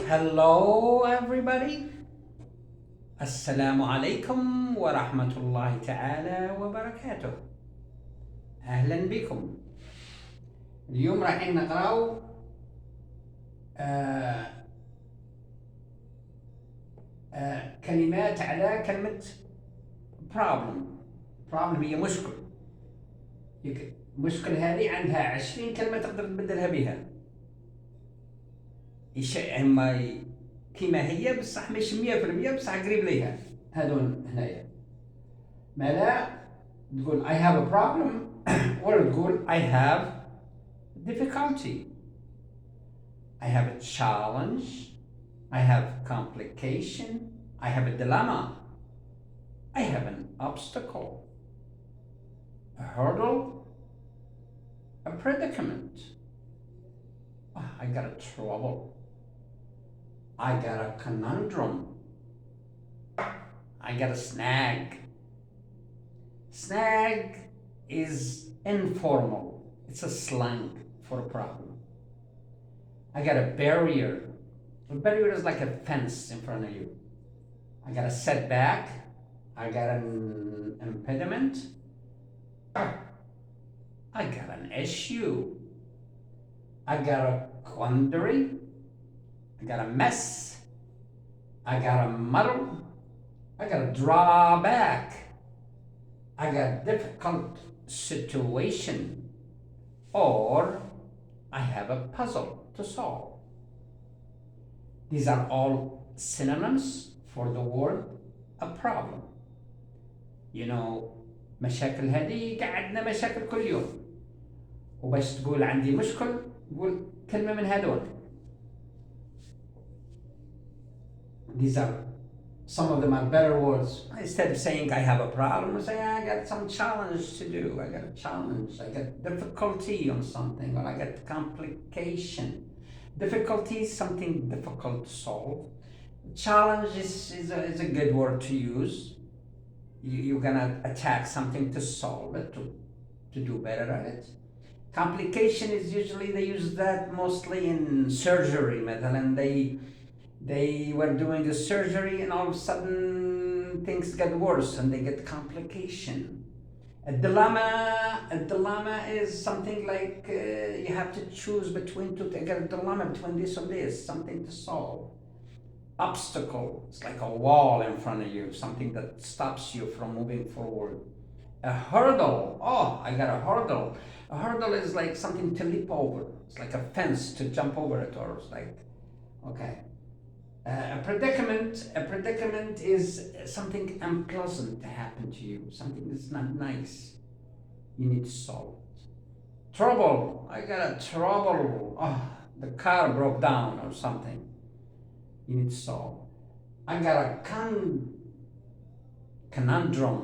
Hello, everybody. Assalamu alaikum wa rahmatullahi ta'ala wa barakatuh. أهلا بكم. اليوم رايحين نقرأ كلمات على كلمة problem هي مشكل. مشكل هذه عندها 20 كلمة تقدر تبدلها بها. اما كيما هي بصح مش 100% بصح قريب ليها. هذول هنايا. مالا تقول I have a problem ولا تقول I have difficulty. I have a challenge. I have complication. I have a dilemma. I have an obstacle. A hurdle. A predicament. I got a trouble. I got a conundrum. I got a snag. Snag is informal. It's a slang for a problem. I got a barrier. A barrier is like a fence in front of you. I got a setback. I got an impediment. I got an issue. I got a quandary. I got a mess. I got a muddle. I got a drawback. I got a difficult situation. Or I have a puzzle to solve. These are all synonyms for the word a problem. You know, مشاكل هذه قعدنا مشاكل كل يوم. وباش تقول عندي مشكل قول كلمة من هذول. These are some of them are better words. Instead of saying I have a problem, say I got some challenge to do. I got a challenge. I got difficulty on something, or I got complication. Difficulty is something difficult to solve. Challenge is a good word to use. You're gonna attack something to solve it, to do better at it. Complication is usually they use that mostly in surgery. مثلا they were doing a surgery and all of a sudden things get worse and they get complication. A dilemma is something like you have to choose between two. I got a dilemma between this or this, something to solve. Obstacle, it's like a wall in front of you, something that stops you from moving forward. A hurdle, I got a hurdle. A hurdle is like something to leap over. It's like a fence to jump over it, or it's like, okay. A predicament is something unpleasant to happen to you, something that's not nice. You need to solve it. Trouble, I got a trouble. The car broke down or something. You need to solve. I got a conundrum.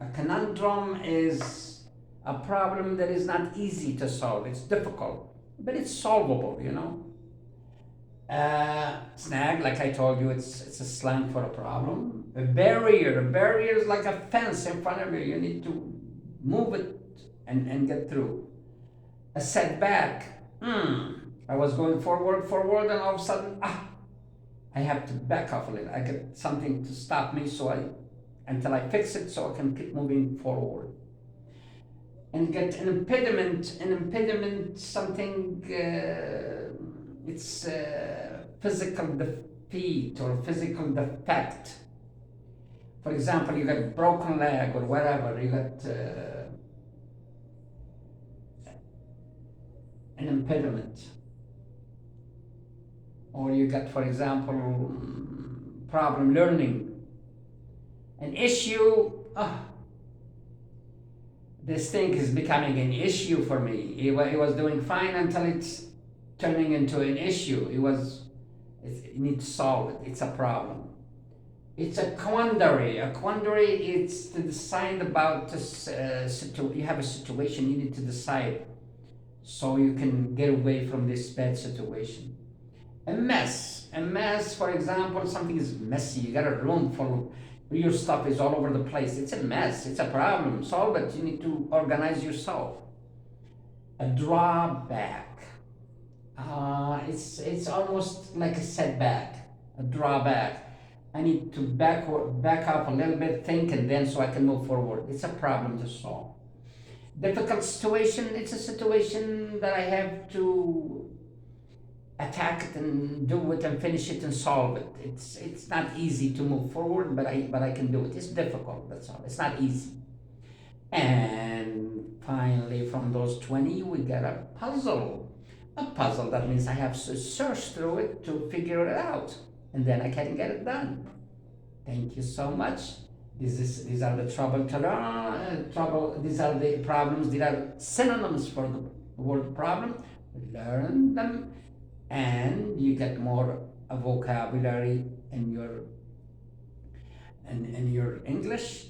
A conundrum is a problem that is not easy to solve. It's difficult, but it's solvable, you know. Snag, like I told you, it's a slang for a problem. A barrier is like a fence in front of you. You need to move it and get through. A setback. I was going forward, and all of a sudden, I have to back off a little. I get something to stop me until I fix it so I can keep moving forward. And get an impediment, something, it's physical defeat or physical defect. For example, you got a broken leg or whatever, you got an impediment. Or you got, for example, problem learning. An issue, this thing is becoming an issue for me. He was doing fine until it's turning into an issue. You need to solve it. It's a problem. It's a quandary. A quandary is to decide about this. You have a situation, you need to decide so you can get away from this bad situation. A mess, for example, something is messy. You got a room full of your stuff is all over the place. It's a mess. It's a problem. Solve it. You need to organize yourself. A drawback. It's almost like a setback, a drawback. I need to back up a little bit, think, and then so I can move forward. It's a problem to solve. Difficult situation. It's a situation that I have to attack it and do it and finish it and solve it. It's not easy to move forward, but I can do it. It's difficult. That's all. It's not easy. And finally, from those 20, we get a puzzle. A puzzle, that means I have to search through it to figure it out. And then I can get it done. Thank you so much. These are the trouble to learn. Trouble. These are the problems. These are synonyms for the word problem. Learn them, and you get more vocabulary in your English.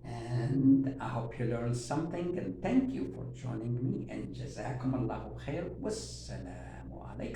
And I hope you learned something, and thank you for joining me, and جزاكم الله خير والسلام عليكم.